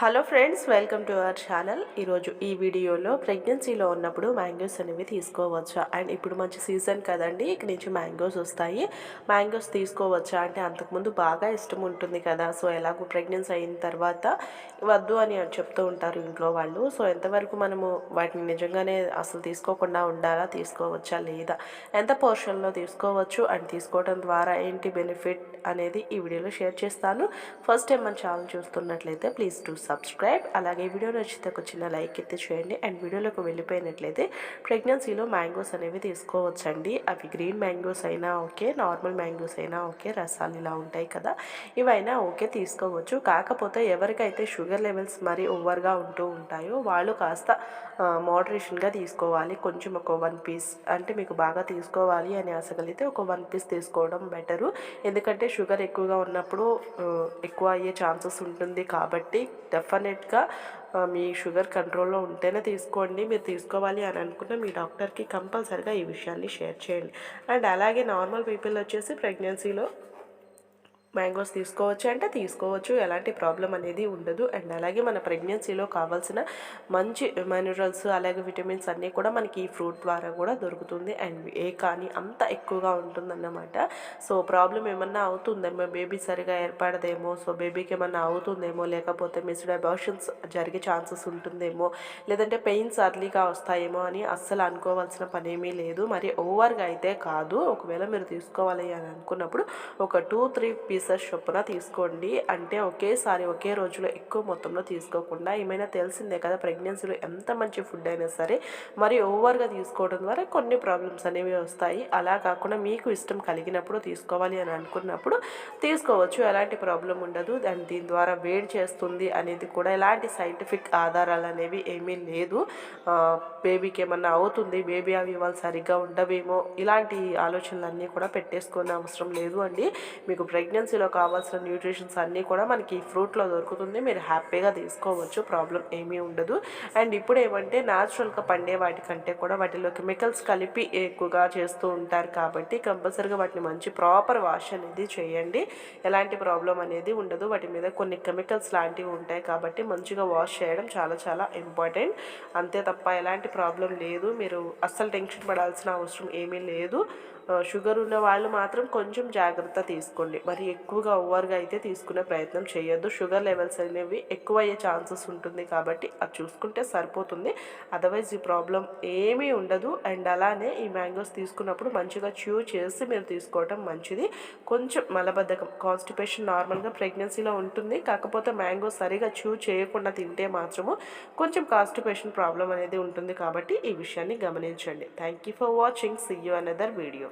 Hello friends, welcome to our channel. ఈరోజు ఈ వీడియోలో ప్రెగ్నెన్సీలో ఉన్నప్పుడు మ్యాంగోస్ అనేవి తీసుకోవచ్చా, అండ్ ఇప్పుడు మంచి సీజన్ కదండి, ఇక నుంచి మ్యాంగోస్ వస్తాయి. మ్యాంగోస్ తీసుకోవచ్చా అంటే అంతకుముందు బాగా ఇష్టం ఉంటుంది కదా. సో ఎలాగో ప్రెగ్నెన్సీ అయిన తర్వాత వద్దు అని చెప్తూ ఉంటారు ఇంట్లో వాళ్ళు. సో ఎంతవరకు మనము వాటిని నిజంగానే అసలు తీసుకోకుండా ఉండాలా, తీసుకోవచ్చా లేదా, ఎంత పోర్షన్లో తీసుకోవచ్చు అండ్ తీసుకోవడం ద్వారా ఏంటి బెనిఫిట్ అనేది ఈ వీడియోలో షేర్ చేస్తాను. ఫస్ట్ టైం మన ఛానల్ చూస్తున్నట్లయితే ప్లీజ్ టు సబ్స్క్రైబ్. అలాగే వీడియో నచ్చితే ఒక చిన్న లైక్ అయితే చేయండి. అండ్ వీడియోలోకి వెళ్ళిపోయినట్లయితే ప్రెగ్నెన్సీలో మ్యాంగోస్ అనేవి తీసుకోవచ్చండి. అవి గ్రీన్ మ్యాంగోస్ అయినా ఓకే, నార్మల్ మ్యాంగోస్ అయినా ఓకే, రసాలు ఇలా ఉంటాయి కదా, ఇవైనా ఓకే తీసుకోవచ్చు. కాకపోతే ఎవరికైతే షుగర్ లెవెల్స్ మరీ ఓవర్గా ఉంటూ ఉంటాయో వాళ్ళు కాస్త మోడరేషన్గా తీసుకోవాలి. కొంచెం ఒక 1 పీస్ అంటే మీకు బాగా తీసుకోవాలి అని ఆశ కలిగితే ఒక 1 పీస్ తీసుకోవడం బెటరు. ఎందుకంటే షుగర్ ఎక్కువగా ఉన్నప్పుడు ఎక్కువ అయ్యే ఛాన్సెస్ ఉంటుంది కాబట్టి డెఫినెట్గా మీ షుగర్ కంట్రోల్లో ఉంటేనే తీసుకోండి. మీరు తీసుకోవాలి అని అనుకున్న మీ డాక్టర్కి కంపల్సరిగా ఈ విషయాన్ని షేర్ చేయండి. అండ్ అలాగే నార్మల్ పీపుల్ వచ్చేసి ప్రెగ్నెన్సీలో మ్యాంగోస్ తీసుకోవచ్చు అంటే తీసుకోవచ్చు, ఎలాంటి ప్రాబ్లం అనేది ఉండదు. అండ్ అలాగే మన ప్రెగ్నెన్సీలో కావాల్సిన మంచి మినరల్స్ అలాగే విటమిన్స్ అన్నీ కూడా మనకి ఈ ఫ్రూట్ ద్వారా కూడా దొరుకుతుంది. అండ్ కానీ అంత ఎక్కువగా ఉంటుందన్నమాట. సో ప్రాబ్లం ఏమన్నా అవుతుందేమో, బేబీ సరిగా ఏర్పడదేమో, సో బేబీకి ఏమన్నా అవుతుందేమో, లేకపోతే మిస్డ్ అబార్షన్స్ జరిగే ఛాన్సెస్ ఉంటుందేమో, లేదంటే పెయిన్స్ అర్లీగా వస్తాయేమో అని అస్సలు అనుకోవాల్సిన పనేమీ లేదు. మరి ఓవర్గా అయితే కాదు. ఒకవేళ మీరు తీసుకోవాలి అని అనుకున్నప్పుడు ఒక 2-3 పీసెస్ చొప్పున తీసుకోండి. అంటే ఒకేసారి ఒకే రోజులో ఎక్కువ మొత్తంలో తీసుకోకుండా, ఏమైనా తెలిసిందే కదా ప్రెగ్నెన్సీలో ఎంత మంచి ఫుడ్ అయినా సరే మరి ఓవర్గా తీసుకోవడం ద్వారా కొన్ని ప్రాబ్లమ్స్ అనేవి వస్తాయి. అలా కాకుండా మీకు ఇష్టం కలిగినప్పుడు తీసుకోవాలి అని అనుకున్నప్పుడు తీసుకోవచ్చు, ఎలాంటి ప్రాబ్లం ఉండదు. అండ్ దీని ద్వారా వేడి చేస్తుంది అనేది కూడా ఎలాంటి సైంటిఫిక్ ఆధారాలు అనేవి ఏమీ లేదు. బేబీకి ఏమన్నా అవుతుంది, బేబీ అవి వాళ్ళు సరిగ్గా ఉండవేమో, ఇలాంటి ఆలోచనలన్నీ కూడా పెట్టేసుకునే అవసరం లేదు అండి. మీకు ప్రెగ్నెన్సీలో కావాల్సిన న్యూట్రిషన్స్ అన్నీ కూడా మనకి ఈ ఫ్రూట్లో దొరుకుతుంది. మీరు హ్యాపీగా తీసుకోవచ్చు, ప్రాబ్లం ఏమీ ఉండదు. అండ్ ఇప్పుడు ఏమంటే న్యాచురల్గా పండే వాటికంటే కూడా వాటిలో కెమికల్స్ కలిపి ఎక్కువగా చేస్తూ ఉంటారు కాబట్టి కంపల్సరీగా వాటిని మంచి ప్రాపర్ వాష్ అనేది చేయండి. ఎలాంటి ప్రాబ్లం అనేది ఉండదు. వాటి మీద కొన్ని కెమికల్స్ లాంటివి ఉంటాయి కాబట్టి మంచిగా వాష్ చేయడం చాలా చాలా ఇంపార్టెంట్. అంతే తప్ప ఎలాంటి ప్రాబ్లం లేదు. మీరు అస్సలు టెన్షన్ పడాల్సిన అవసరం ఏమీ లేదు. షుగర్ ఉన్న వాళ్ళు మాత్రం కొంచెం జాగ్రత్త తీసుకోండి. మరి ఎక్కువగా ఓవర్గా అయితే తీసుకునే ప్రయత్నం చేయొద్దు. షుగర్ లెవెల్స్ అనేవి ఎక్కువ అయ్యే ఛాన్సెస్ ఉంటుంది కాబట్టి అది చూసుకుంటే సరిపోతుంది. అదర్వైజ్ ఈ ప్రాబ్లం ఏమీ ఉండదు. అండ్ అలానే ఈ మ్యాంగోస్ తీసుకున్నప్పుడు మంచిగా చ్యూ చేసి మీరు తీసుకోవడం మంచిది. కొంచెం మలబద్ధకం, కాన్స్టిపేషన్ నార్మల్గా ప్రెగ్నెన్సీలో ఉంటుంది. కాకపోతే మ్యాంగో సరిగా చ్యూ చేయకుండా తింటే మాత్రము కొంచెం కాన్స్టిపేషన్ ప్రాబ్లం అనేది ఉంటుంది కాబట్టి ఈ విషయాన్ని గమనించండి. Thank you for watching. See you another video.